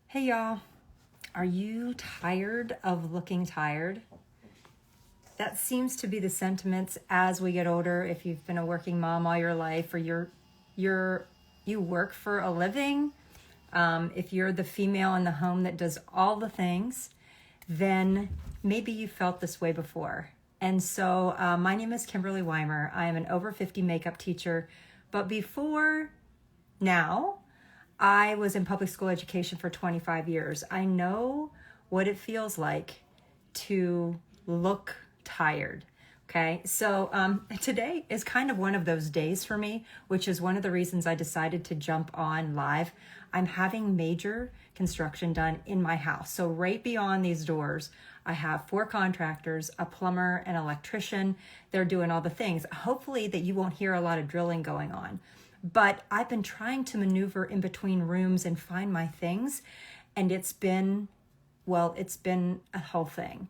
Hey y'all, are you tired of looking tired? That seems to be the sentiments as we get older. If you've been a working mom all your life, or you work for a living, if you're the female in the home that does all the things, then maybe you felt this way before. And so my name is Kimberly Weimer. I am an over 50 makeup teacher, but before now, I was in public school education for 25 years. I know what it feels like to look tired. Okay, so today is kind of one of those days for me, which is one of the reasons I decided to jump on live. I'm having major construction done in my house. So right beyond these doors, I have 4 contractors, a plumber, an electrician. They're doing all the things. Hopefully that you won't hear a lot of drilling going on. But I've been trying to maneuver in between rooms and find my things. And it's been a whole thing.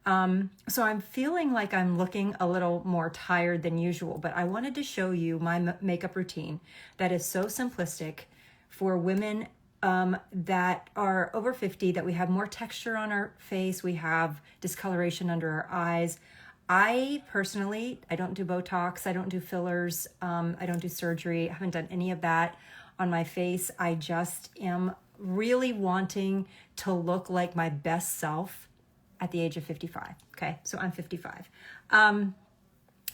So I'm feeling like I'm looking a little more tired than usual, but I wanted to show you my makeup routine that is so simplistic for women that are over 50, that we have more texture on our face, we have discoloration under our eyes. I personally, I don't do Botox, I don't do fillers, I don't do surgery, I haven't done any of that on my face. I just am really wanting to look like my best self at the age of 55. Okay, so I'm 55.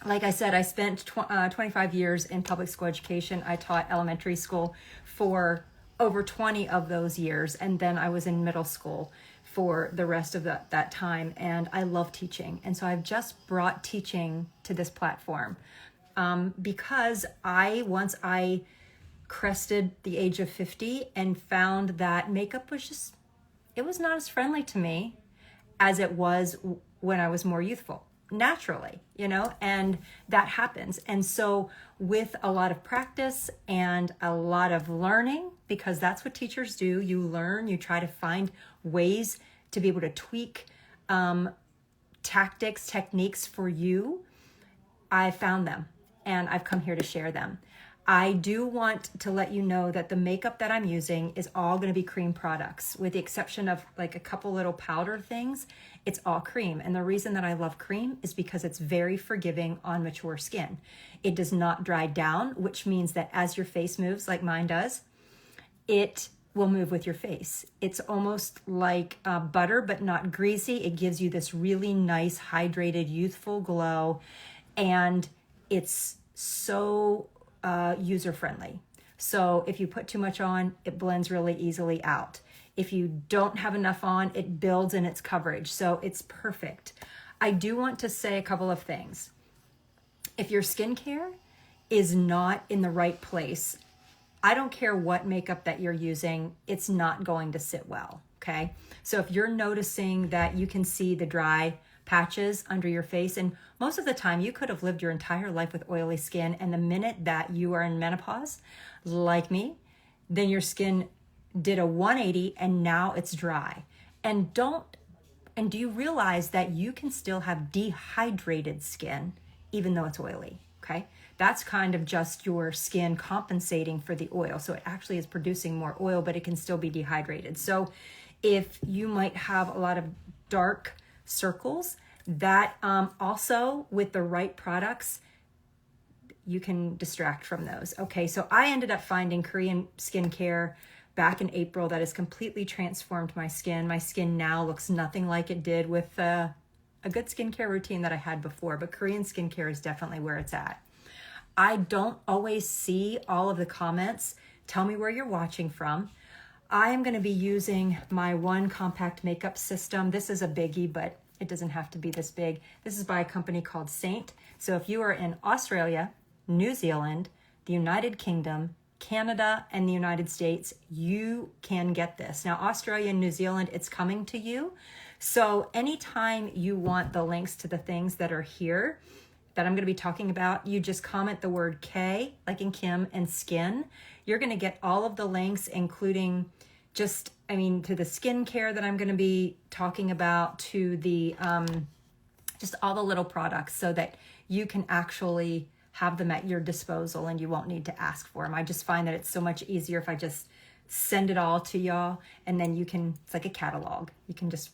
Like I said, I spent 25 years in public school education. I taught elementary school for over 20 of those years, and then I was in middle school for the rest of that time, and I love teaching. And so I've just brought teaching to this platform because once I crested the age of 50 and found that makeup it was not as friendly to me as it was when I was more youthful, naturally, and that happens. And so with a lot of practice and a lot of learning, because that's what teachers do, you learn, you try to find ways to be able to tweak tactics, techniques for you. I found them and I've come here to share them. I do want to let you know that the makeup that I'm using is all going to be cream products, with the exception of like a couple little powder things. It's all cream. And the reason that I love cream is because it's very forgiving on mature skin. It does not dry down, which means that as your face moves, like mine does, it will move with your face. It's almost like butter, but not greasy. It gives you this really nice, hydrated, youthful glow. And it's so user-friendly. So if you put too much on, it blends really easily out. If you don't have enough on, it builds in its coverage. So it's perfect. I do want to say a couple of things. If your skincare is not in the right place, I don't care what makeup that you're using, it's not going to sit well, okay? So if you're noticing that you can see the dry patches under your face, and most of the time you could have lived your entire life with oily skin, and the minute that you are in menopause, like me, then your skin did a 180 and now it's dry. And do you realize that you can still have dehydrated skin even though it's oily, okay? That's kind of just your skin compensating for the oil. So it actually is producing more oil, but it can still be dehydrated. So if you might have a lot of dark circles, that also with the right products, you can distract from those. Okay, so I ended up finding Korean skincare back in April that has completely transformed my skin. My skin now looks nothing like it did with a good skincare routine that I had before, but Korean skincare is definitely where it's at. I don't always see all of the comments. Tell me where you're watching from. I am going to be using my One Compact Makeup System. This is a biggie, but it doesn't have to be this big. This is by a company called Saint. So if you are in Australia, New Zealand, the United Kingdom, Canada, and the United States, you can get this. Now, Australia and New Zealand, it's coming to you. So anytime you want the links to the things that are here that I'm going to be talking about, you just comment the word K, like in Kim, and skin. You're going to get all of the links, including to the skincare that I'm going to be talking about, to the just all the little products, so that you can actually have them at your disposal and you won't need to ask for them. I just find that it's so much easier if I just send it all to y'all, and then you can, it's like a catalog. You can just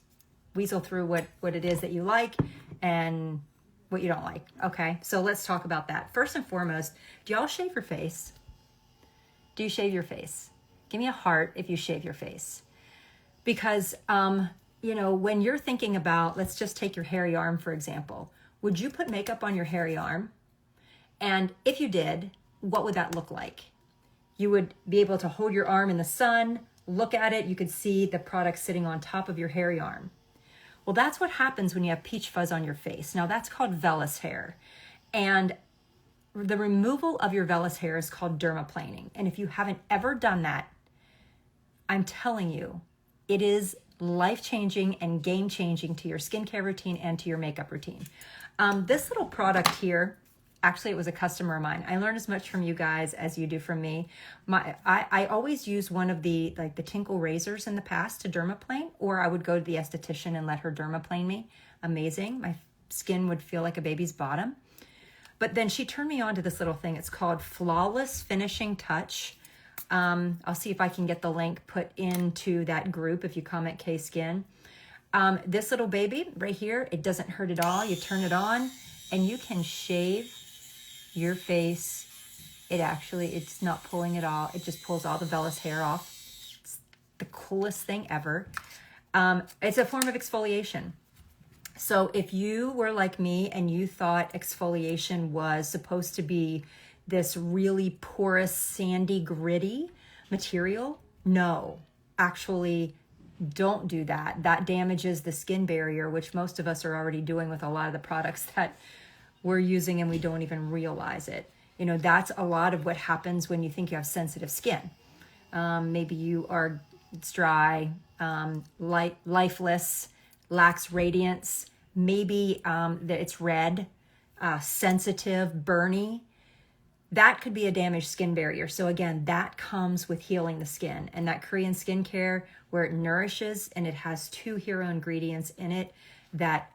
weasel through what it is that you like and what you don't like. Okay, so let's talk about that. First and foremost, do y'all shave your face? Do you shave your face? Give me a heart if you shave your face. Because, you know, when you're thinking about, let's just take your hairy arm, for example. Would you put makeup on your hairy arm? And if you did, what would that look like? You would be able to hold your arm in the sun, look at it, you could see the product sitting on top of your hairy arm. Well, that's what happens when you have peach fuzz on your face. Now, that's called vellus hair. And the removal of your vellus hair is called dermaplaning. And if you haven't ever done that, I'm telling you, it is life-changing and game-changing to your skincare routine and to your makeup routine. This little product here, actually, it was a customer of mine. I learned as much from you guys as you do from me. I always use one of the Tinkle razors in the past to dermaplane, or I would go to the esthetician and let her dermaplane me. Amazing. My skin would feel like a baby's bottom. But then she turned me on to this little thing. It's called Flawless Finishing Touch. I'll see if I can get the link put into that group if you comment K-Skin. This little baby right here, it doesn't hurt at all. You turn it on and you can shave your face. It's not pulling at all. It just pulls all the vellus hair off. It's the coolest thing ever. It's a form of exfoliation. So if you were like me and you thought exfoliation was supposed to be this really porous, sandy, gritty material, no, actually don't do that. That damages the skin barrier, which most of us are already doing with a lot of the products that we're using and we don't even realize it. You know, that's a lot of what happens when you think you have sensitive skin. Maybe it's dry, lifeless, lacks radiance, maybe that it's red, sensitive, burny. That could be a damaged skin barrier. So again, that comes with healing the skin. And that Korean skincare, where it nourishes and it has 2 hero ingredients in it that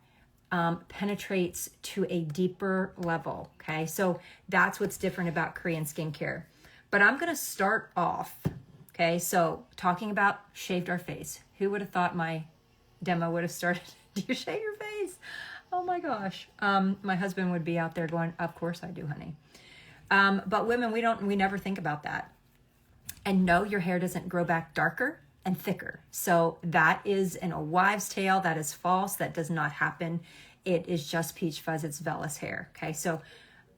penetrates to a deeper level. Okay, so that's what's different about Korean skincare. But I'm going to start off. Okay, so talking about shaved our face. Who would have thought my demo would have started? Do you shave your face? Oh my gosh. My husband would be out there going, of course I do, honey. But women, we never think about that. And no, your hair doesn't grow back darker and thicker. So that is a wives' tale. That is false. That does not happen. It is just peach fuzz. It's vellus hair. Okay, so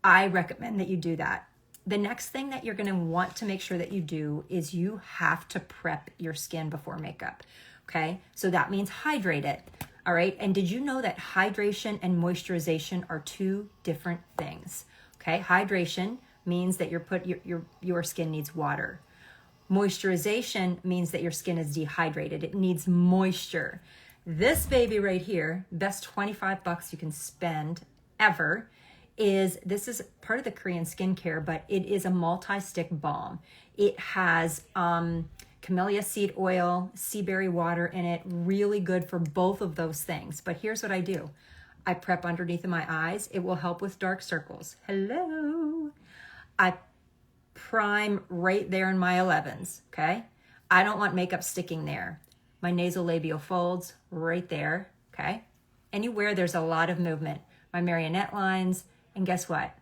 I recommend that you do that. The next thing that you're going to want to make sure that you do is you have to prep your skin before makeup. Okay, so that means hydrate it. All right, and did you know that hydration and moisturization are 2 different things? Okay, hydration means that your skin needs water. Moisturization means that your skin is dehydrated. It needs moisture. This baby right here, best $25 you can spend ever, this is part of the Korean skincare, but it is a multi-stick balm. It has camellia seed oil, sea berry water in it, really good for both of those things. But here's what I do. I prep underneath of my eyes. It will help with dark circles. Hello. I prime right there in my 11s, okay? I don't want makeup sticking there. My nasolabial folds right there, okay? Anywhere there's a lot of movement. My marionette lines, and guess what?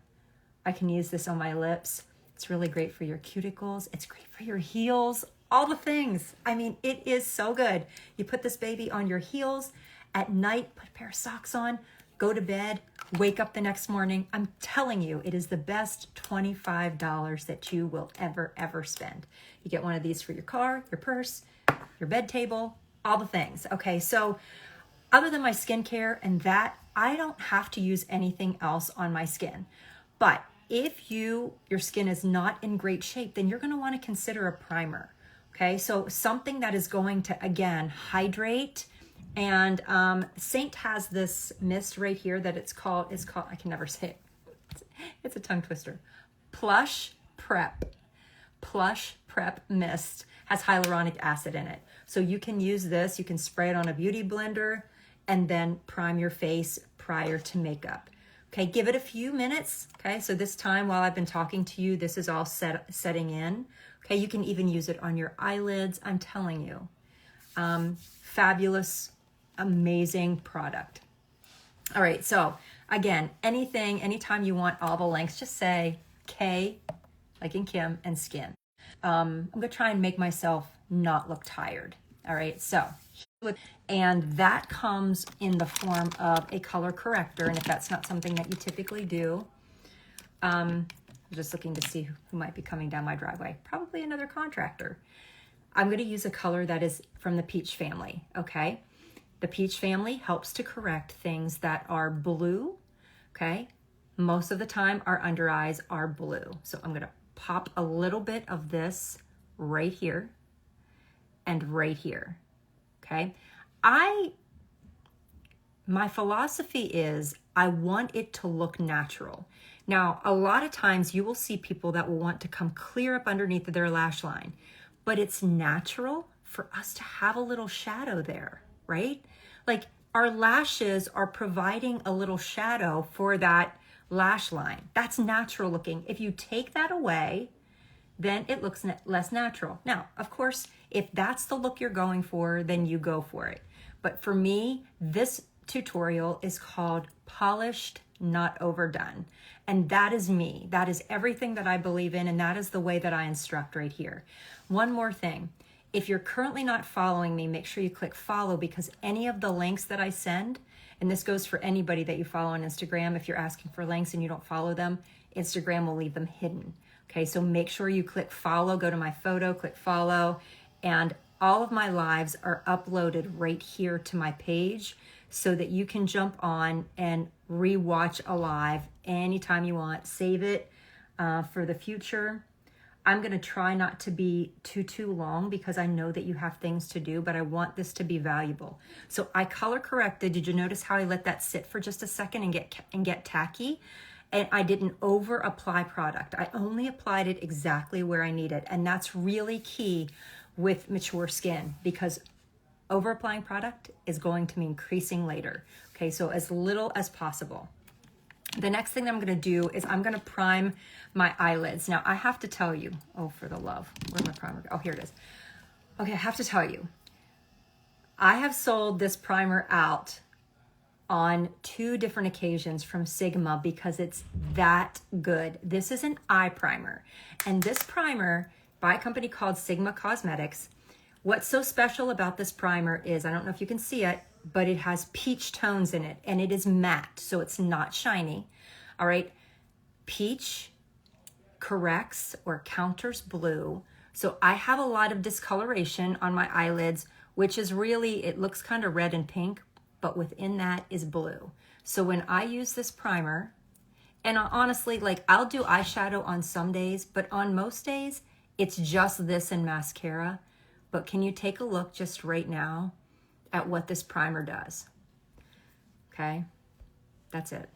I can use this on my lips. It's really great for your cuticles. It's great for your heels, all the things. I mean, it is so good. You put this baby on your heels at night, put a pair of socks on, go to bed, wake up the next morning. I'm telling you, it is the best $25 that you will ever spend. You get one of these for your car, your purse, your bed table, all the things. Okay, so other than my skincare and that, I don't have to use anything else on my skin. But if your skin is not in great shape, then you're going to want to consider a primer. Okay, so something that is going to, again, hydrate. And Saint has this mist right here that it's called, I can never say it. It's a tongue twister. Plush Prep Mist has hyaluronic acid in it. So you can use this, you can spray it on a beauty blender and then prime your face prior to makeup. Okay, give it a few minutes. Okay, so this time while I've been talking to you, this is all setting in. Okay, you can even use it on your eyelids. I'm telling you, fabulous, amazing product. All right, so again, anytime you want all the links, just say K, like in Kim, and skin. I'm gonna try and make myself not look tired. All right, so, and that comes in the form of a color corrector. And if that's not something that you typically do, I'm just looking to see who might be coming down my driveway. Probably another contractor. I'm gonna use a color that is from the peach family, okay? The peach family helps to correct things that are blue, okay? Most of the time our under eyes are blue. So I'm gonna pop a little bit of this right here and right here, okay? My philosophy is I want it to look natural. Now, a lot of times you will see people that will want to come clear up underneath their lash line, but it's natural for us to have a little shadow there, right? Like our lashes are providing a little shadow for that lash line. That's natural looking. If you take that away, then it looks less natural. Now, of course, if that's the look you're going for, then you go for it. But for me, this tutorial is called Polished, Not Overdone. And that is me. That is everything that I believe in, and that is the way that I instruct right here. One more thing. If you're currently not following me, make sure you click follow, because any of the links that I send, and this goes for anybody that you follow on Instagram, if you're asking for links and you don't follow them, Instagram will leave them hidden. Okay, so make sure you click follow, go to my photo, click follow, and all of my lives are uploaded right here to my page so that you can jump on and rewatch a live anytime you want. Save it for the future. I'm gonna try not to be too long because I know that you have things to do, but I want this to be valuable. So I color corrected. Did you notice how I let that sit for just a second and get tacky? And I didn't over apply product. I only applied it exactly where I need it. And that's really key with mature skin, because over applying product is going to mean creasing later. Okay, so as little as possible. The next thing that I'm gonna do is I'm gonna prime my eyelids. Now I have to tell you, oh, for the love, where's my primer? Oh, here it is. Okay, I have to tell you, I have sold this primer out on 2 different occasions from Sigma because it's that good. This is an eye primer, and this primer by a company called Sigma Cosmetics. What's so special about this primer is, I don't know if you can see it, but it has peach tones in it, and it is matte, so it's not shiny. All right, peach corrects or counters blue. So I have a lot of discoloration on my eyelids, which is really, it looks kind of red and pink, but within that is blue. So when I use this primer, and honestly, like I'll do eyeshadow on some days, but on most days, it's just this and mascara. But can you take a look just right now at what this primer does? Okay, that's it.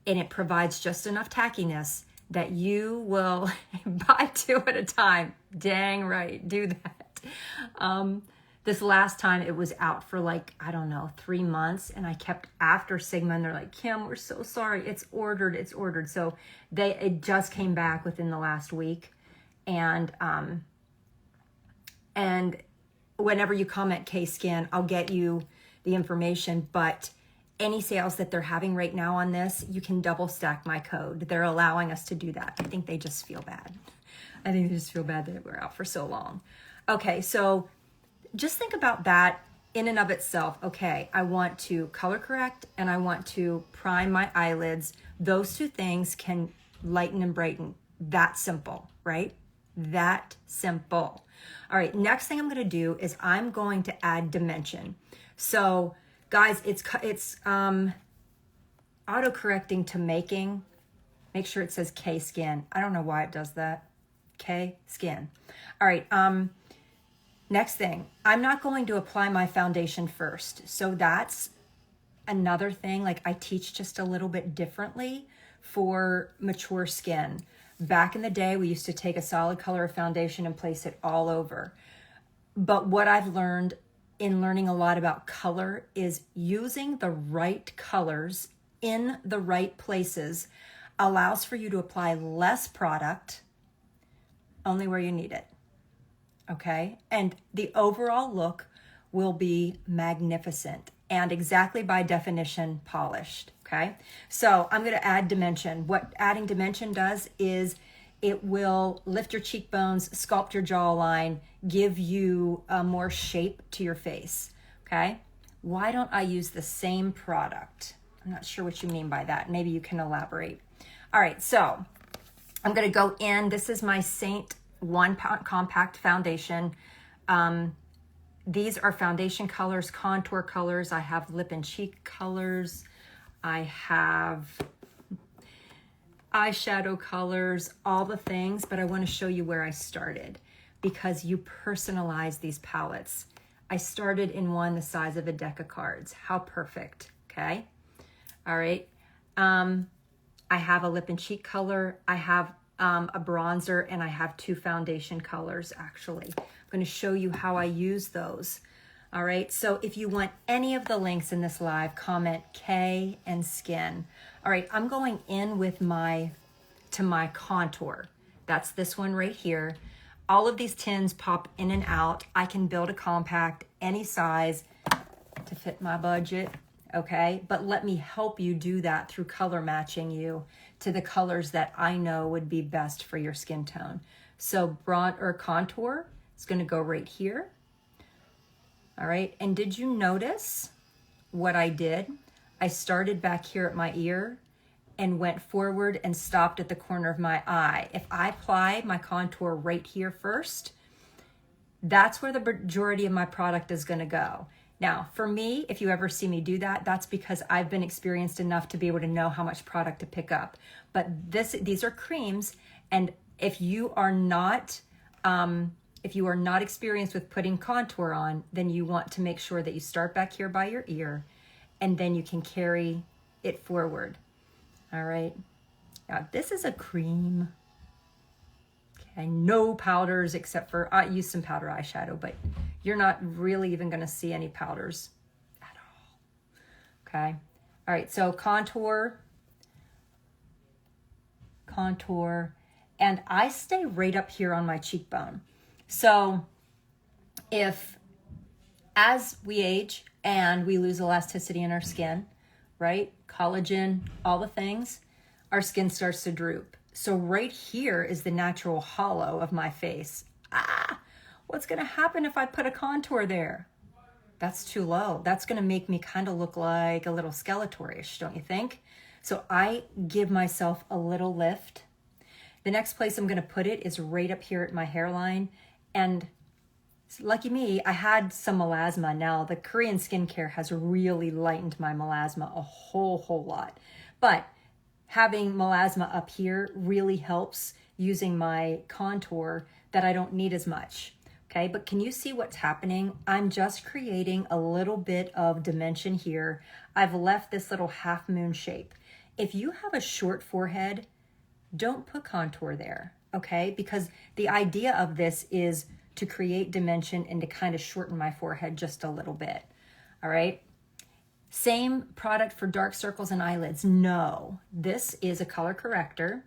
And it provides just enough tackiness that you will buy 2 at a time. Dang right, do that. This last time it was out for like, I don't know, 3 months, and I kept after Sigma, and they're like, Kim, we're so sorry, it's ordered. So it just came back within the last week. And whenever you comment K-Skin, I'll get you the information, but any sales that they're having right now on this, you can double stack my code. They're allowing us to do that. I think they just feel bad. I think they just feel bad that we're out for so long. Okay, so just think about that in and of itself. Okay, I want to color correct and I want to prime my eyelids. Those 2 things can lighten and brighten. That simple, right? That simple. All right, next thing I'm gonna do is I'm going to add dimension. So guys, it's auto-correcting to making. Make sure it says K-Skin. I don't know why it does that. K-Skin. All right, next thing, I'm not going to apply my foundation first. So that's another thing, like I teach just a little bit differently for mature skin. Back in the day, we used to take a solid color of foundation and place it all over. But what I've learned in learning a lot about color is using the right colors in the right places allows for you to apply less product only where you need it. Okay? And the overall look will be magnificent and exactly by definition polished. Okay? So I'm going to add dimension. What adding dimension does is it will lift your cheekbones, sculpt your jawline, give you more shape to your face. Okay? Why don't I use the same product? I'm not sure what you mean by that. Maybe you can elaborate. All right, so I'm going to go in. This is my Saint 1 Compact Foundation. These are foundation colors, contour colors. I have lip and cheek colors. I have eyeshadow colors, all the things, but I want to show you where I started because you personalize these palettes. I started in one the size of a deck of cards. How perfect, okay? All right. I have a lip and cheek color. I have a bronzer, and I have 2 foundation colors, actually. I'm going to show you how I use those. All right. So if you want any of the links in this live, comment K and skin. All right. I'm going in with my contour. That's this one right here. All of these tins pop in and out. I can build a compact any size to fit my budget. Okay, but let me help you do that through color matching you to the colors that I know would be best for your skin tone. So contour is going to go right here. All right, and did you notice what I did? I started back here at my ear and went forward and stopped at the corner of my eye. If I apply my contour right here first, that's where the majority of my product is going to go. Now, for me, if you ever see me do that, that's because I've been experienced enough to be able to know how much product to pick up. But these are creams, and if you are not experienced with putting contour on, then you want to make sure that you start back here by your ear, and then you can carry it forward. All right. Now, this is a cream. Okay, no powders except for I use some powder eyeshadow, but you're not really even going to see any powders at all. Okay. All right. So contour, and I stay right up here on my cheekbone. So if as we age and we lose elasticity in our skin, right? Collagen, all the things, our skin starts to droop. So right here is the natural hollow of my face. What's going to happen if I put a contour there? That's too low. That's going to make me kind of look like a little Skeletor-ish, don't you think? So I give myself a little lift. The next place I'm going to put it is right up here at my hairline. And lucky me, I had some melasma. Now, the Korean skincare has really lightened my melasma a whole lot. But having melasma up here really helps using my contour that I don't need as much. Okay, but can you see what's happening? I'm just creating a little bit of dimension here. I've left this little half moon shape. If you have a short forehead, don't put contour there, okay? Because the idea of this is to create dimension and to kind of shorten my forehead just a little bit, all right? Same product for dark circles and eyelids. No, this is a color corrector.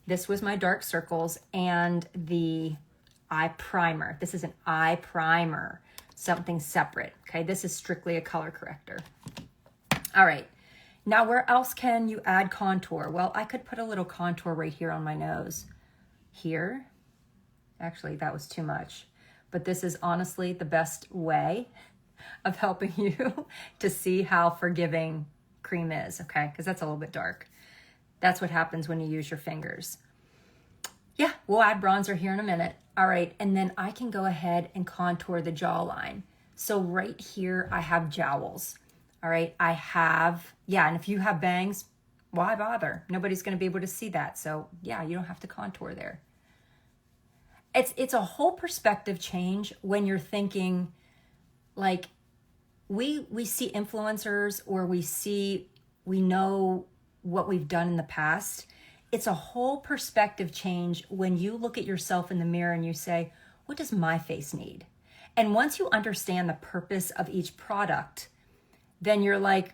This was my dark circles and the eye primer. This is an eye primer, something separate, okay? This is strictly a color corrector. All right, now where else can you add contour? Well, I could put a little contour right here on my nose. Here, actually that was too much, but this is honestly the best way of helping you to see how forgiving cream is, okay? Because that's a little bit dark. That's what happens when you use your fingers. Yeah, we'll add bronzer here in a minute. All right, and then I can go ahead and contour the jawline. So right here, I have jowls. All right, I have, and if you have bangs, why bother? Nobody's gonna be able to see that. So yeah, you don't have to contour there. It's a whole perspective change when you're thinking, like, we see influencers or we know what we've done in the past. It's a whole perspective change when you look at yourself in the mirror and you say, what does my face need? And once you understand the purpose of each product, then you're like,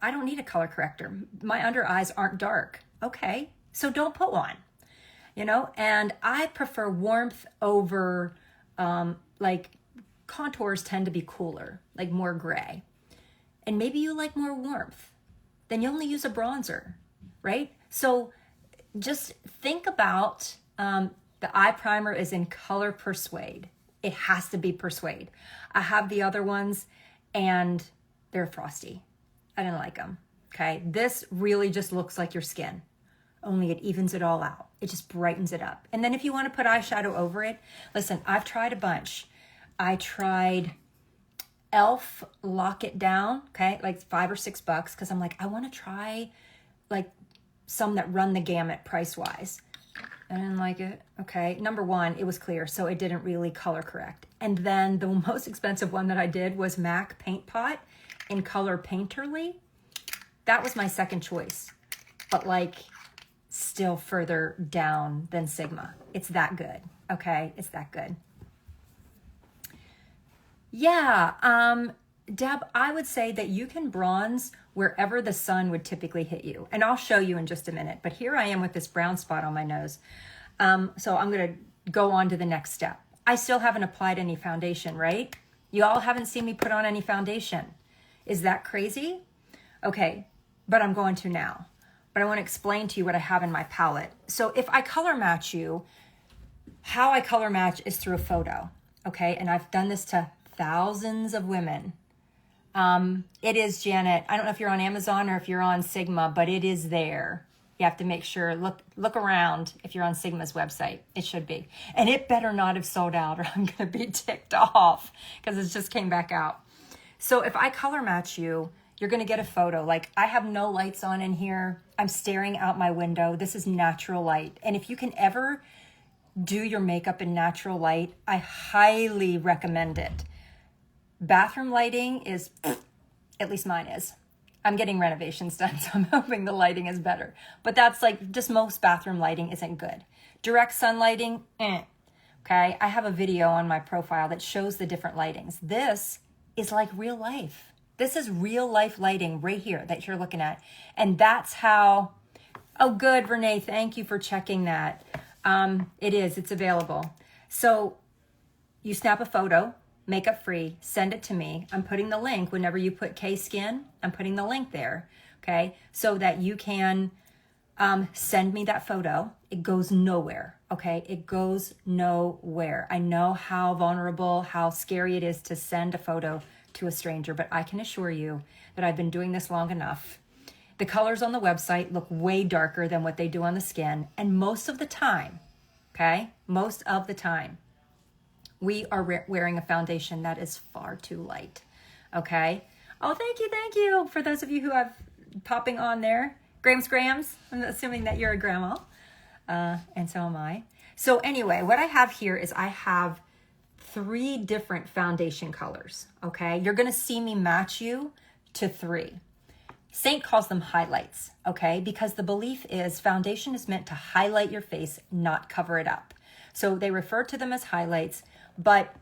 I don't need a color corrector. My under eyes aren't dark. Okay, so don't put one, you know? And I prefer warmth over, like contours tend to be cooler, like more gray. And maybe you like more warmth. Then you only use a bronzer, right? So just think about, the eye primer is in color Persuade. It has to be Persuade. I have the other ones and they're frosty. I didn't like them, okay? This really just looks like your skin, only it evens it all out. It just brightens it up. And then if you want to put eyeshadow over it, listen, I've tried a bunch. I tried e.l.f. Lock It Down, okay? Like $5 or $6 because I'm like, I want to try like some that run the gamut price-wise. I didn't like it. Okay, number one, it was clear, so it didn't really color correct. And then the most expensive one that I did was MAC Paint Pot in color Painterly. That was my second choice, but like still further down than Sigma. It's that good, okay? It's that good. Yeah, Deb, I would say that you can bronze wherever the sun would typically hit you. And I'll show you in just a minute. But here I am with this brown spot on my nose. So I'm going to go on to the next step. I still haven't applied any foundation, right? You all haven't seen me put on any foundation. Is that crazy? Okay, but I'm going to now. But I want to explain to you what I have in my palette. So if I color match you, how I color match is through a photo, okay? And I've done this to thousands of women. It is, Janet, I don't know if you're on Amazon or if you're on Sigma, but it is there. You have to make sure, look around if you're on Sigma's website. It should be. And it better not have sold out or I'm going to be ticked off because it just came back out. So if I color match you, you're going to get a photo. Like I have no lights on in here. I'm staring out my window. This is natural light. And if you can ever do your makeup in natural light, I highly recommend it. Bathroom lighting is, at least mine is. I'm getting renovations done, so I'm hoping the lighting is better. But that's like, just most bathroom lighting isn't good. Direct sun lighting, okay? I have a video on my profile that shows the different lightings. This is like real life. This is real life lighting right here that you're looking at. And that's how, oh good, Renee, thank you for checking that. It's available. So you snap a photo, makeup free, send it to me. I'm putting the link whenever you put K-Skin, I'm putting the link there, okay? So that you can send me that photo. It goes nowhere, okay? It goes nowhere. I know how vulnerable, how scary it is to send a photo to a stranger, but I can assure you that I've been doing this long enough. The colors on the website look way darker than what they do on the skin. And most of the time, okay? Most of the time, we are wearing a foundation that is far too light, okay? Oh, thank you. For those of you who have popping on there. Grams, I'm assuming that you're a grandma, and so am I. So anyway, what I have here is I have 3 different foundation colors, okay? You're gonna see me match you to 3. Saint calls them highlights, okay? Because the belief is foundation is meant to highlight your face, not cover it up. So they refer to them as highlights, but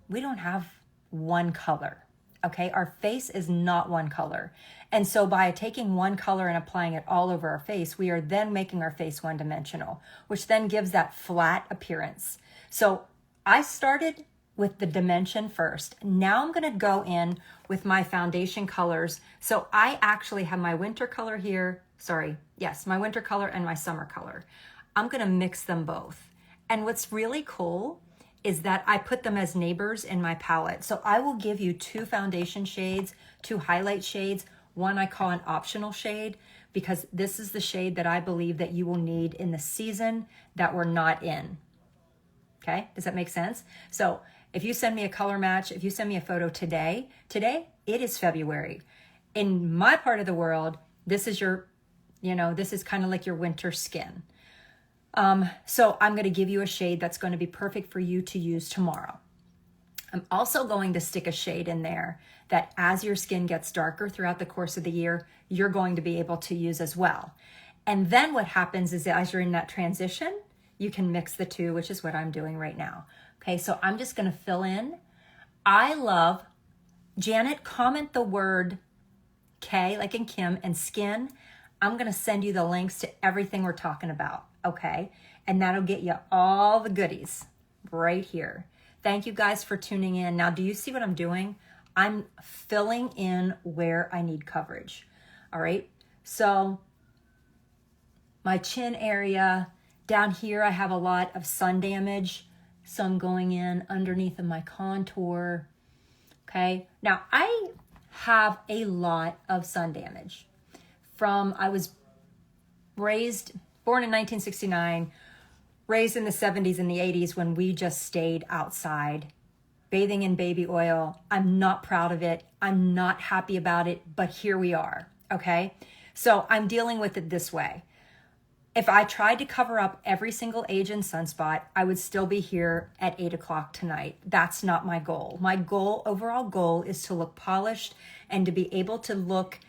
we don't have one color, okay? Our face is not one color. And so by taking one color and applying it all over our face, we are then making our face one-dimensional, which then gives that flat appearance. So I started with the dimension first. Now I'm gonna go in with my foundation colors. So I actually have my winter color here. My winter color and my summer color. I'm gonna mix them both. And what's really cool is that I put them as neighbors in my palette. So I will give you 2 foundation shades, 2 highlight shades. One I call an optional shade because this is the shade that I believe that you will need in the season that we're not in. Okay, does that make sense? So if you send me a color match, if you send me a photo today, it is February. In my part of the world, this is your, this is kind of like your winter skin. So I'm going to give you a shade that's going to be perfect for you to use tomorrow. I'm also going to stick a shade in there that as your skin gets darker throughout the course of the year, you're going to be able to use as well. And then what happens is that as you're in that transition, you can mix the 2, which is what I'm doing right now. Okay, so I'm just going to fill in. I love, Janet, comment the word K like in Kim, and skin, I'm going to send you the links to everything we're talking about, okay? And that'll get you all the goodies right here. Thank you guys for tuning in. Now, do you see what I'm doing? I'm filling in where I need coverage, all right? So my chin area, down here I have a lot of sun damage, so I'm going in underneath of my contour, okay? Now, I have a lot of sun damage. I was born in 1969, raised in the 70s and the 80s when we just stayed outside, bathing in baby oil. I'm not proud of it. I'm not happy about it, but here we are, okay? So I'm dealing with it this way. If I tried to cover up every single age and sunspot, I would still be here at 8 o'clock tonight. That's not my goal. My overall goal is to look polished and to be able to look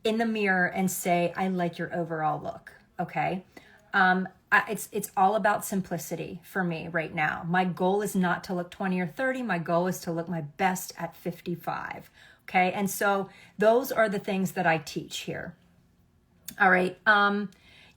in the mirror and say, I like your overall look, okay? It's all about simplicity for me right now. My goal is not to look 20 or 30. My goal is to look my best at 55, okay? And so those are the things that I teach here. All right,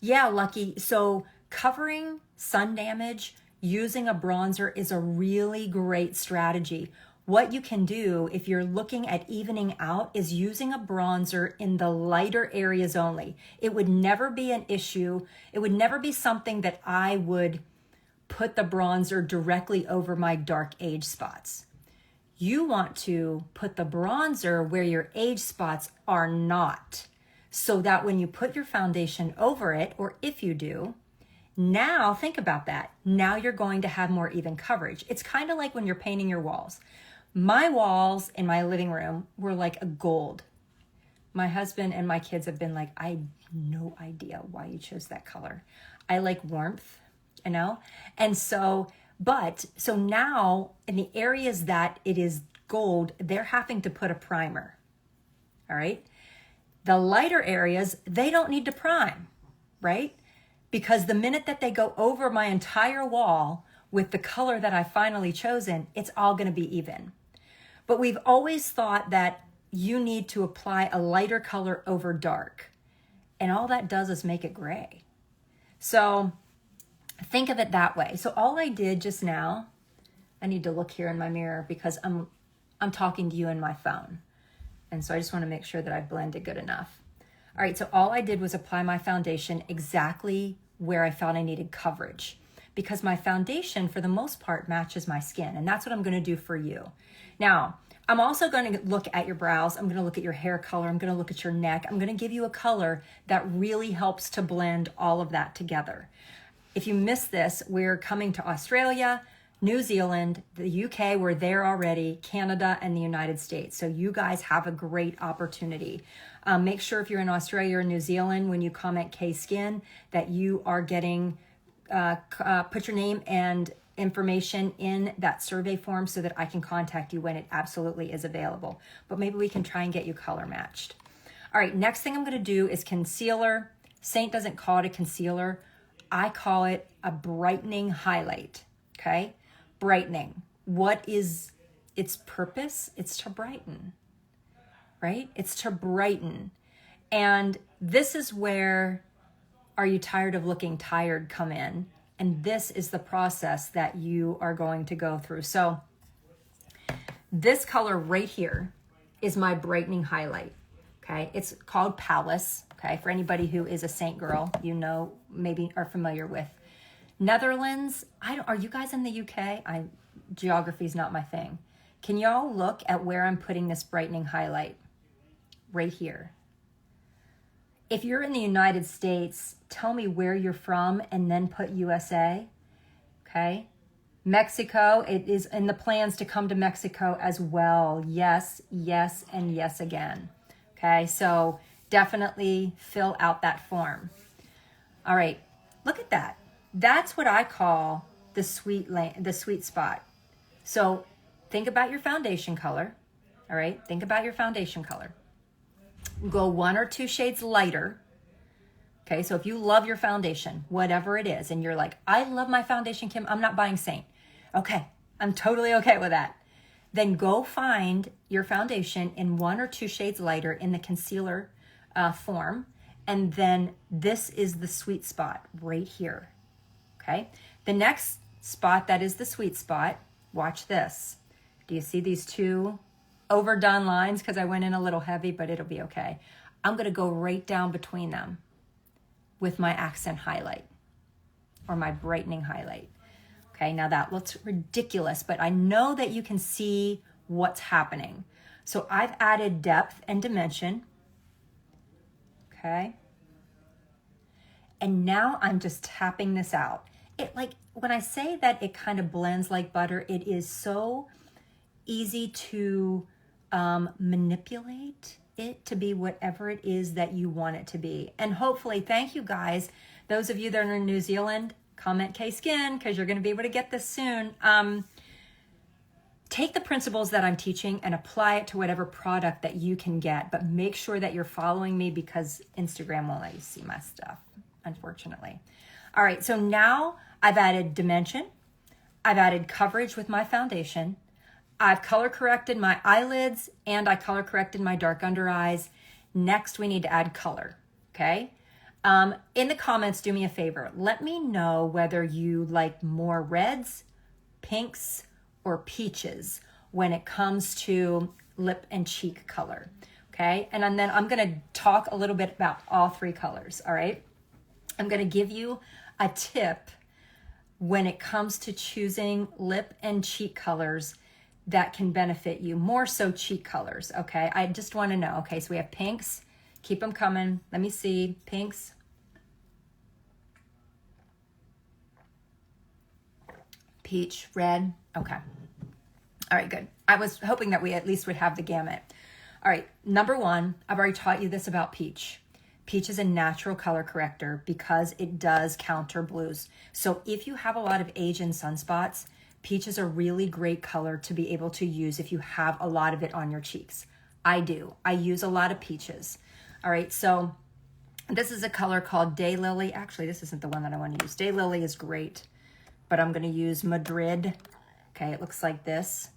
yeah, Lucky. So covering sun damage using a bronzer is a really great strategy. What you can do if you're looking at evening out is using a bronzer in the lighter areas only. It would never be an issue. It would never be something that I would put the bronzer directly over my dark age spots. You want to put the bronzer where your age spots are not, so that when you put your foundation over it, or if you do, now think about that. Now you're going to have more even coverage. It's kind of like when you're painting your walls. My walls in my living room were like a gold. My husband and my kids have been like, I have no idea why you chose that color. I like warmth, you know? And so now in the areas that it is gold, they're having to put a primer, all right? The lighter areas, they don't need to prime, right? Because the minute that they go over my entire wall with the color that I finally chosen, it's all gonna be even. But we've always thought that you need to apply a lighter color over dark. And all that does is make it gray. So think of it that way. So all I did just now, I need to look here in my mirror because I'm talking to you in my phone. And so I just want to make sure that I blended good enough. All right, so all I did was apply my foundation exactly where I felt I needed coverage, because my foundation for the most part matches my skin, and that's what I'm going to do for you. Now, I'm also going to look at your brows. I'm going to look at your hair color. I'm going to look at your neck. I'm going to give you a color that really helps to blend all of that together. If you missed this, we're coming to Australia, New Zealand, the UK, we're there already, Canada, and the United States. So you guys have a great opportunity. Make sure if you're in Australia or New Zealand, when you comment K-Skin, that you are getting, put your name and information in that survey form so that I can contact you when it absolutely is available. But maybe we can try and get you color matched. All right, next thing I'm going to do is concealer. Saint doesn't call it a concealer. I call it a brightening highlight, okay? Brightening. What is its purpose? It's to brighten, right? It's to brighten. And this is where Are You Tired of Looking Tired come in. And this is the process that you are going to go through. So this color right here is my brightening highlight, okay? It's called Palace, okay? For anybody who is a Saint girl, you know, maybe are familiar with. Netherlands, are you guys in the UK? Geography is not my thing. Can y'all look at where I'm putting this brightening highlight? Right here. If you're in the United States, tell me where you're from and then put USA, okay? Mexico, it is in the plans to come to Mexico as well. Yes, yes, and yes again, okay? So definitely fill out that form. All right, look at that. That's what I call the sweet spot. So think about your foundation color, all right? Think about your foundation color. Go 1 or 2 shades lighter. Okay, so if you love your foundation, whatever it is, and you're like, I love my foundation, Kim, I'm not buying Saint. Okay, I'm totally okay with that. then go find your foundation in 1 or 2 shades lighter in the concealer form. And then this is the sweet spot right here, okay? The next spot that is the sweet spot, watch this. Do you see these 2 overdone lines? Because I went in a little heavy, but it'll be okay. I'm gonna go right down between them with my accent highlight or my brightening highlight. Okay, now that looks ridiculous, but I know that you can see what's happening. So I've added depth and dimension. Okay. And now I'm just tapping this out. It, like, when I say that it kind of blends like butter, it is so easy to manipulate it to be whatever it is that you want it to be. And hopefully, thank you guys. Those of you that are in New Zealand, comment K-Skin, because you're going to be able to get this soon. Take the principles that I'm teaching and apply it to whatever product that you can get, but make sure that you're following me because Instagram won't let you see my stuff, unfortunately. All right, so now I've added dimension. I've added coverage with my foundation. I've color corrected my eyelids and I color corrected my dark under eyes. Next, we need to add color, okay? In the comments, do me a favor. Let me know whether you like more reds, pinks, or peaches when it comes to lip and cheek color, okay? And then I'm gonna talk a little bit about all 3 colors, all right? I'm gonna give you a tip when it comes to choosing lip and cheek colors that can benefit you, more so cheek colors, okay? I just wanna know, okay, so we have pinks, keep them coming. Let me see, pinks. Peach, red, okay. All right, good. I was hoping that we at least would have the gamut. All right, number 1, I've already taught you this about peach. Peach is a natural color corrector because it does counter blues. So if you have a lot of age and sunspots, peach is a really great color to be able to use if you have a lot of it on your cheeks. I do. I use a lot of peaches. All right, so this is a color called Daylily. Actually, this isn't the one that I want to use. Daylily is great, but I'm going to use Madrid. Okay, it looks like this.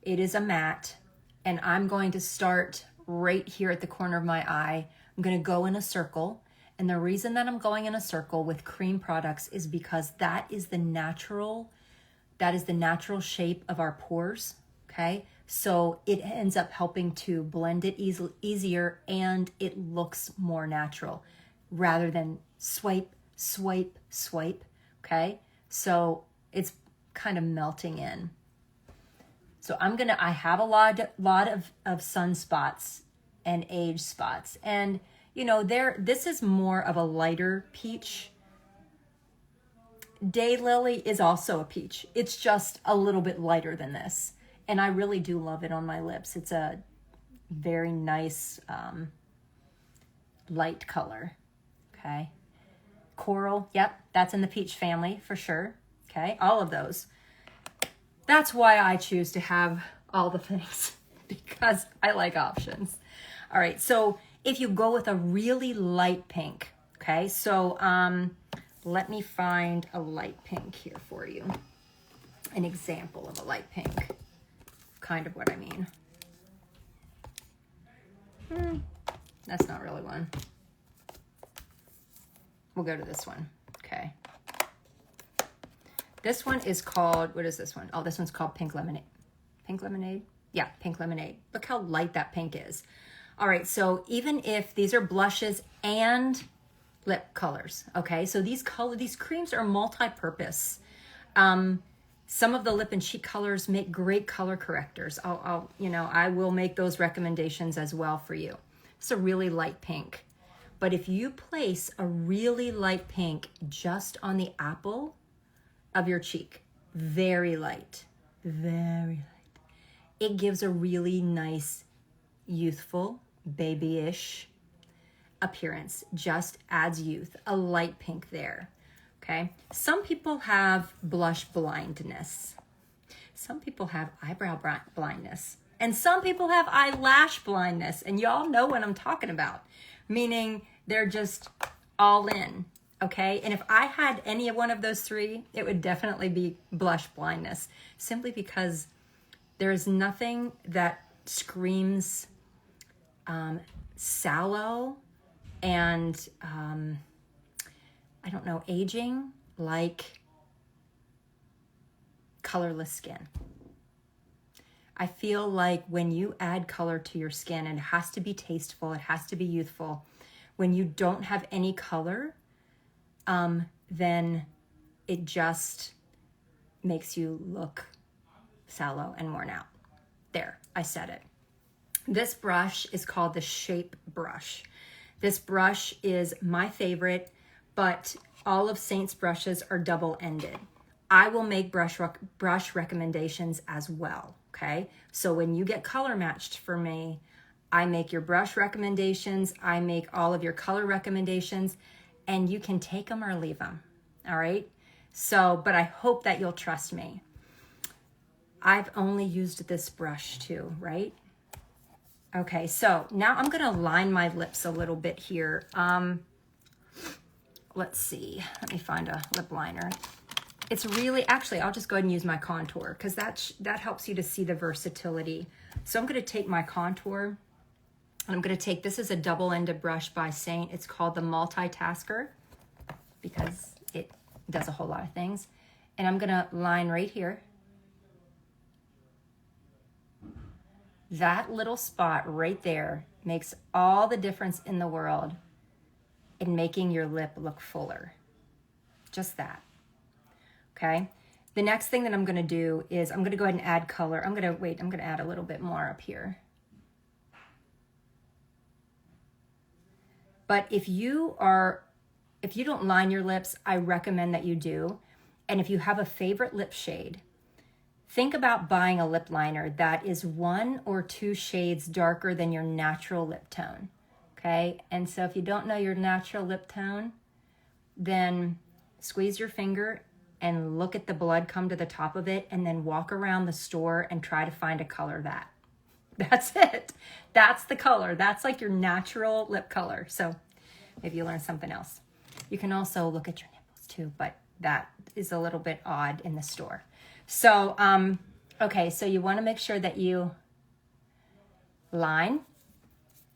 It is a matte, and I'm going to start right here at the corner of my eye. I'm going to go in a circle, and the reason that I'm going in a circle with cream products is because that is the natural shape of our pores, okay? So it ends up helping to blend it easier, and it looks more natural rather than swipe, swipe, swipe, okay? So it's kind of melting in. So I have a lot of sunspots and age spots. And, you know, this is more of a lighter peach. Daylily is also a peach. It's just a little bit lighter than this. And I really do love it on my lips. It's a very nice light color, okay? Coral, yep, that's in the peach family for sure, okay? All of those. That's why I choose to have all the things, because I like options. All right, so if you go with a really light pink, okay? So let me find a light pink here for you. An example of a light pink, kind of what I mean. That's not really one. We'll go to this one, okay? This one is called, what is this one? Oh, this one's called Pink Lemonade. Pink Lemonade? Yeah, Pink Lemonade. Look how light that pink is. All right, so even if these are blushes and lip colors, okay? So these creams are multi-purpose. Some of the lip and cheek colors make great color correctors. I will make those recommendations as well for you. It's a really light pink. But if you place a really light pink just on the apple of your cheek, very light, it gives a really nice, youthful, babyish appearance. Just adds youth, a light pink there, okay? Some people have blush blindness. Some people have eyebrow blindness. And some people have eyelash blindness. And y'all know what I'm talking about, meaning they're just all in. Okay, and if I had any one of those 3, it would definitely be blush blindness, simply because There is nothing that screams sallow and I don't know, aging like colorless skin. I feel like when you add color to your skin, and it has to be tasteful, it has to be youthful. When you don't have any color, then it just makes you look sallow and worn out. There, I said it. This brush is called the Shape Brush. This brush is my favorite, but all of Saint's brushes are double-ended. I will make brush recommendations as well, okay? So when you get color matched for me, I make your brush recommendations, I make all of your color recommendations, and you can take them or leave them, all right? So, but I hope that you'll trust me. I've only used this brush too, right? Okay, so now I'm gonna line my lips a little bit here. Let's see, let me find a lip liner. It's really, actually, I'll just go ahead and use my contour because that helps you to see the versatility. So I'm gonna take my contour and I'm gonna take, this is a double-ended brush by Saint. It's called the Multitasker because it does a whole lot of things. And I'm gonna line right here. That little spot right there makes all the difference in the world in making your lip look fuller. Just that. Okay. The next thing that I'm going to do is I'm going to go ahead and add color. I'm going to add a little bit more up here. But if you don't line your lips, I recommend that you do. And if you have a favorite lip shade, think about buying a lip liner that is 1 or 2 shades darker than your natural lip tone. Okay. And so if you don't know your natural lip tone, then squeeze your finger and look at the blood come to the top of it, and then walk around the store and try to find a color that. That's it. That's the color. That's like your natural lip color. So maybe you learn something else. You can also look at your nipples too, but that is a little bit odd in the store. So, okay, so you want to make sure that you line.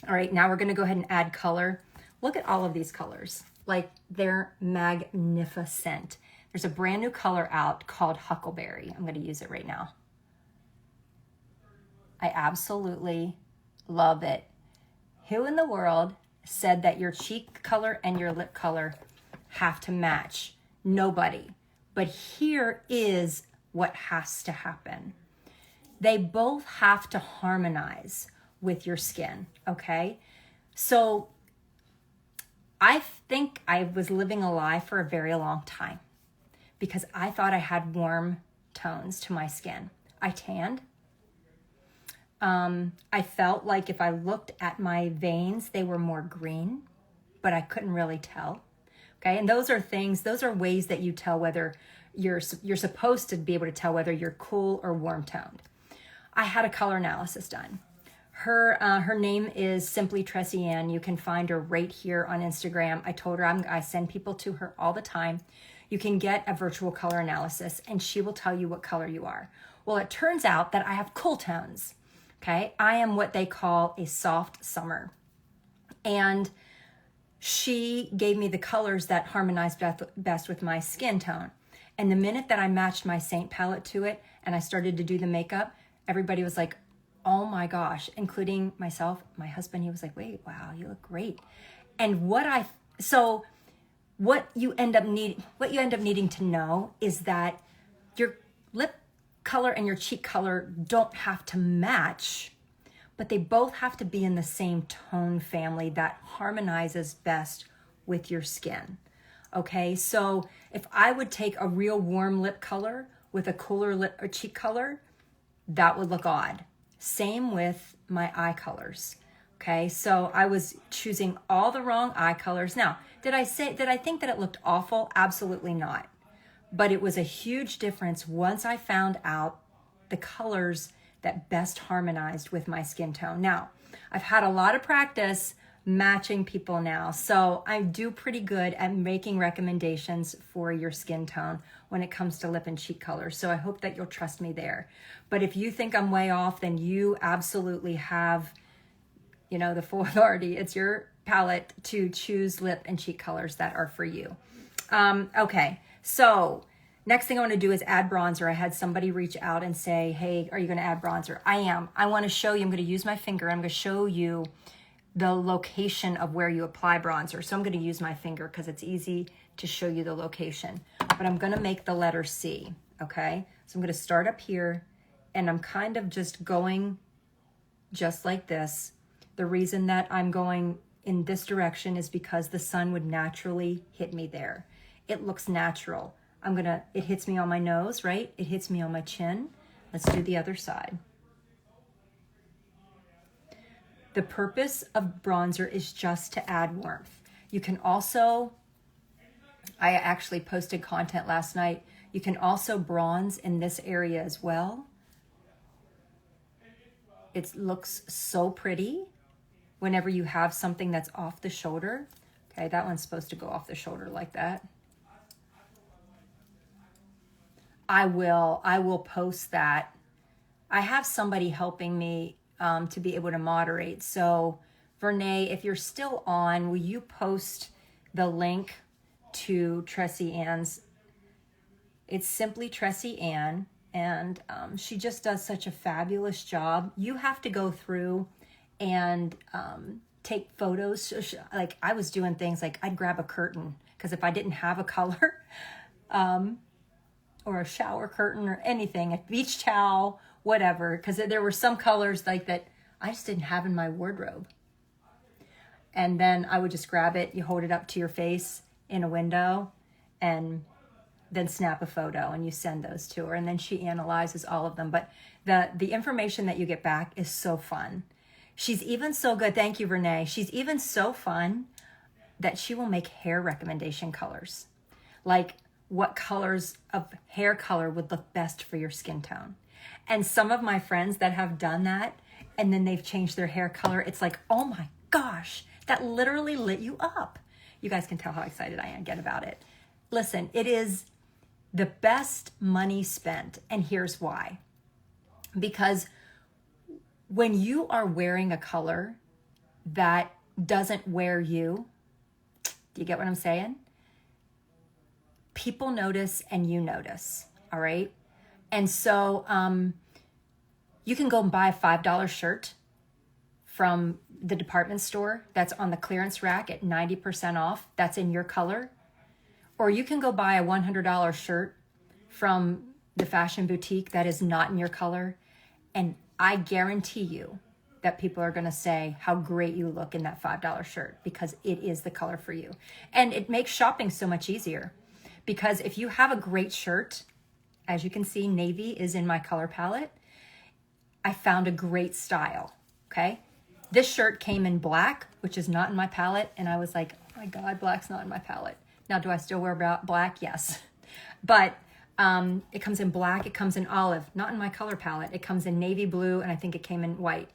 All right, now we're going to go ahead and add color. Look at all of these colors. Like, they're magnificent. There's a brand new color out called Huckleberry. I'm going to use it right now. I absolutely love it. Who in the world said that your cheek color and your lip color have to match? Nobody. But here is what has to happen. They both have to harmonize with your skin, okay? So I think I was living a lie for a very long time because I thought I had warm tones to my skin. I tanned. I felt like if I looked at my veins, they were more green, but I couldn't really tell. Okay, and those are ways that you tell whether you're supposed to be able to tell whether you're cool or warm toned. I had a color analysis done. Her name is Simply Tressie Ann. You can find her right here on Instagram. I told her I send people to her all the time. You can get a virtual color analysis and she will tell you what color you are. Well, it turns out that I have cool tones. Okay, I am what they call a soft summer. And she gave me the colors that harmonized best with my skin tone. And the minute that I matched my Saint palette to it and I started to do the makeup, everybody was like, oh my gosh, including myself, my husband, he was like, wait, wow, you look great. And what you end up needing to know is that your lip color and your cheek color don't have to match, but they both have to be in the same tone family that harmonizes best with your skin. Okay, so if I would take a real warm lip color with a cooler lip or cheek color, that would look odd. Same with my eye colors. Okay, so I was choosing all the wrong eye colors. Now, did I think that it looked awful? Absolutely not. But it was a huge difference once I found out the colors that best harmonized with my skin tone. Now, I've had a lot of practice matching people now. So I do pretty good at making recommendations for your skin tone when it comes to lip and cheek color. So I hope that you'll trust me there. But if you think I'm way off, then you absolutely have, you know, the full authority. It's your palette to choose lip and cheek colors that are for you. Okay, so next thing I want to do is add bronzer. I had somebody reach out and say, hey, are you going to add bronzer? I am. I want to show you, I'm going to use my finger. I'm going to show you the location of where you apply bronzer. So I'm going to use my finger because it's easy to show you the location. But I'm going to make the letter C, okay? So I'm going to start up here, and I'm kind of just going just like this. The reason that I'm going in this direction is because the sun would naturally hit me there. It looks natural. It hits me on my nose, right? It hits me on my chin. Let's do the other side. The purpose of bronzer is just to add warmth. You can also, I actually posted content last night, you can also bronze in this area as well. It looks so pretty whenever you have something that's off the shoulder. Okay, that one's supposed to go off the shoulder like that. I will post that. I have somebody helping me to be able to moderate. So Vernay, if you're still on, will you post the link to Tressie Ann's? It's simply Tressie Ann, and she just does such a fabulous job. You have to go through and take photos. Like I was doing things like I'd grab a curtain because if I didn't have a color, or a shower curtain or anything, a beach towel, whatever, because there were some colors like that I just didn't have in my wardrobe. And then I would just grab it, you hold it up to your face in a window, and then snap a photo and you send those to her, and then she analyzes all of them. But the information that you get back is so fun. She's even so good, thank you, Renee. She's even so fun that she will make hair recommendation colors. Like what colors of hair color would look best for your skin tone. And some of my friends that have done that and then they've changed their hair color, it's like, oh my gosh, that literally lit you up. You guys can tell how excited I get about it. Listen, it is the best money spent, and here's why. Because when you are wearing a color that doesn't wear you, do you get what I'm saying? People notice and you notice, all right? And so you can go and buy a $5 shirt from the department store that's on the clearance rack at 90% off, that's in your color. Or you can go buy a $100 shirt from the fashion boutique that is not in your color. And I guarantee you that people are going to say how great you look in that $5 shirt because it is the color for you. And it makes shopping so much easier. Because if you have a great shirt, as you can see, navy is in my color palette. I found a great style, okay? This shirt came in black, which is not in my palette. And I was like, oh my God, black's not in my palette. Now, do I still wear black? Yes. But it comes in black, it comes in olive, not in my color palette. It comes in navy blue, and I think it came in white.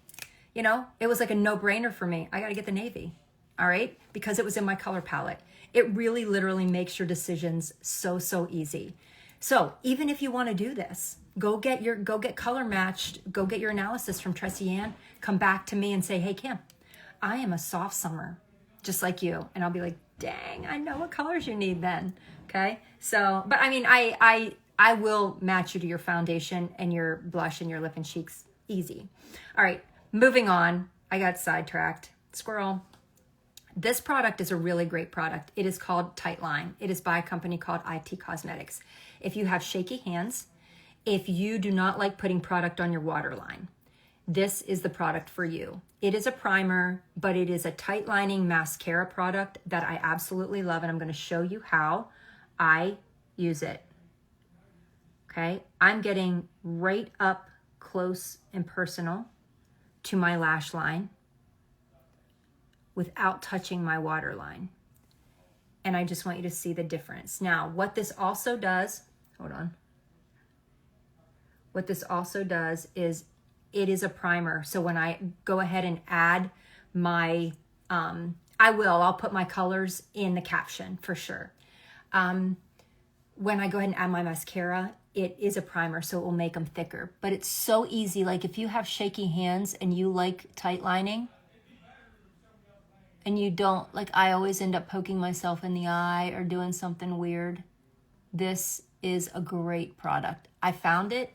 You know, it was like a no-brainer for me. I got to get the navy, all right? Because it was in my color palette. It really literally makes your decisions so easy. So even if you want to do this, go get color matched, go get your analysis from Tressie Ann, come back to me and say, hey, Kim, I am a soft summer, just like you. And I'll be like, dang, I know what colors you need then. Okay. So, but I mean, I will match you to your foundation and your blush and your lip and cheeks easy. All right. Moving on. I got sidetracked. Squirrel. This product is a really great product. It is called Tightline. It is by a company called IT Cosmetics. If you have shaky hands, if you do not like putting product on your waterline, this is the product for you. It is a primer, but it is a tight lining mascara product that I absolutely love, and I'm going to show you how I use it. Okay, I'm getting right up close and personal to my lash line without touching my waterline. And I just want you to see the difference. Now, what this also does, hold on. What this also does is it is a primer. So when I go ahead and add my I'll put my colors in the caption for sure. When I go ahead and add my mascara, it is a primer, so it will make them thicker. But it's so easy. Like if you have shaky hands and you like tight lining, and you don't, like I always end up poking myself in the eye or doing something weird, this is a great product. I found it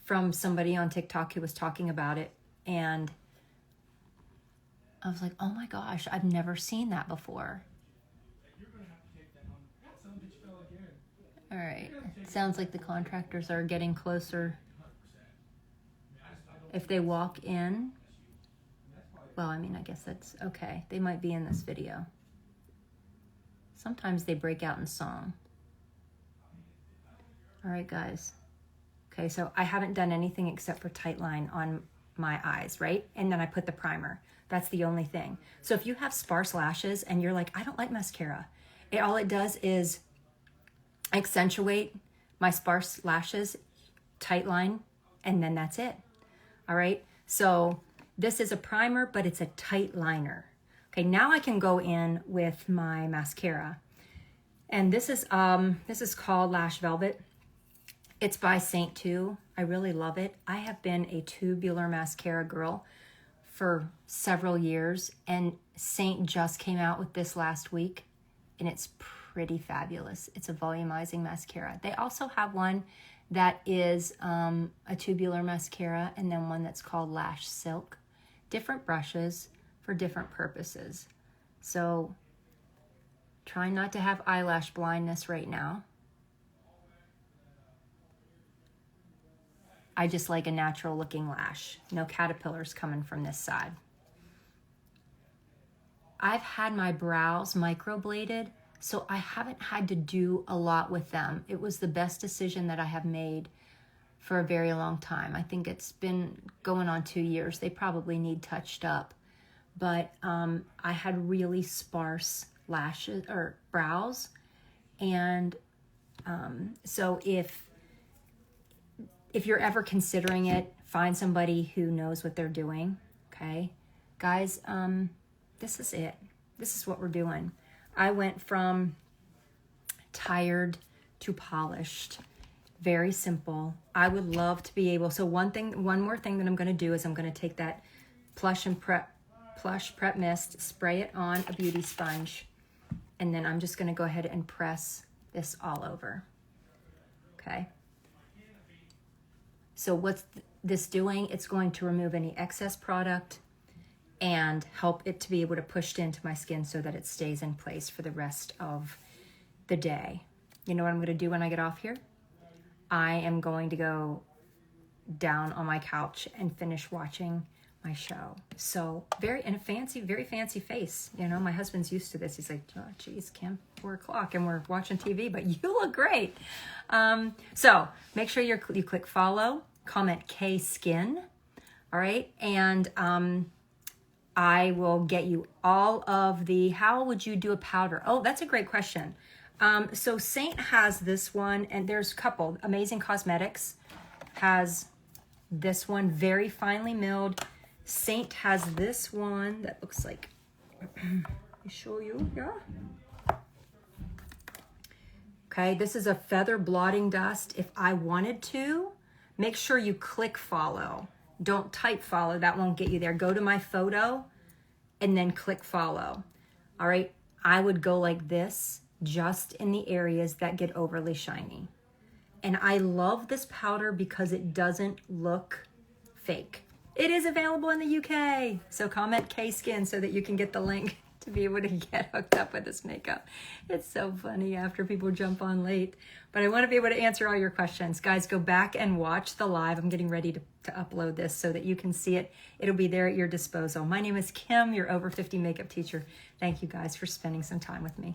from somebody on TikTok who was talking about it, and I was like, oh my gosh, I've never seen that before. All right, it sounds like the contractors are getting closer. If they walk in, well, I mean, I guess that's okay. They might be in this video. Sometimes they break out in song. All right, guys. Okay, so I haven't done anything except for tight line on my eyes, right? And then I put the primer. That's the only thing. So if you have sparse lashes and you're like, I don't like mascara, all it does is accentuate my sparse lashes, tight line, and then that's it. All right, so this is a primer, but it's a tight liner. Okay, now I can go in with my mascara. And this is called Lash Velvet. It's by Saint too. I really love it. I have been a tubular mascara girl for several years, and Saint just came out with this last week, and it's pretty fabulous. It's a volumizing mascara. They also have one that is a tubular mascara, and then one that's called Lash Silk. Different brushes for different purposes. So try not to have eyelash blindness right now. I just like a natural looking lash. No caterpillars coming from this side. I've had my brows microbladed, so I haven't had to do a lot with them. It was the best decision that I have made for a very long time. I think it's been going on 2 years. They probably need touched up. But I had really sparse lashes or brows. And so if you're ever considering it, find somebody who knows what they're doing, okay? Guys, this is it. This is what we're doing. I went from tired to polished. Very simple. I would love to be able, so one more thing that I'm gonna do is I'm gonna take that Plush Prep Mist, spray it on a beauty sponge, and then I'm just gonna go ahead and press this all over, okay? So what's this doing? It's going to remove any excess product and help it to be able to push it into my skin so that it stays in place for the rest of the day. You know what I'm gonna do when I get off here? I am going to go down on my couch and finish watching my show. So very fancy face. You know, my husband's used to this. He's like, oh, geez, Kim, 4 o'clock and we're watching TV, but you look great. So make sure you click follow, comment K Skin. All right. And I will get you all of the, how would you do a powder? Oh, that's a great question. So Saint has this one, and there's a couple. Amazing Cosmetics has this one, very finely milled. Saint has this one that looks like, let me show you, yeah. Okay, this is a feather blotting dust. If I wanted to, make sure you click follow. Don't type follow, that won't get you there. Go to my photo and then click follow. All right, I would go like this, just in the areas that get overly shiny. And I love this powder because it doesn't look fake. It is available in the UK. So comment K Skin so that you can get the link to be able to get hooked up with this makeup. It's so funny after people jump on late. But I want to be able to answer all your questions. Guys, go back and watch the live. I'm getting ready to upload this so that you can see it. It'll be there at your disposal. My name is Kim, your over 50 makeup teacher. Thank you guys for spending some time with me.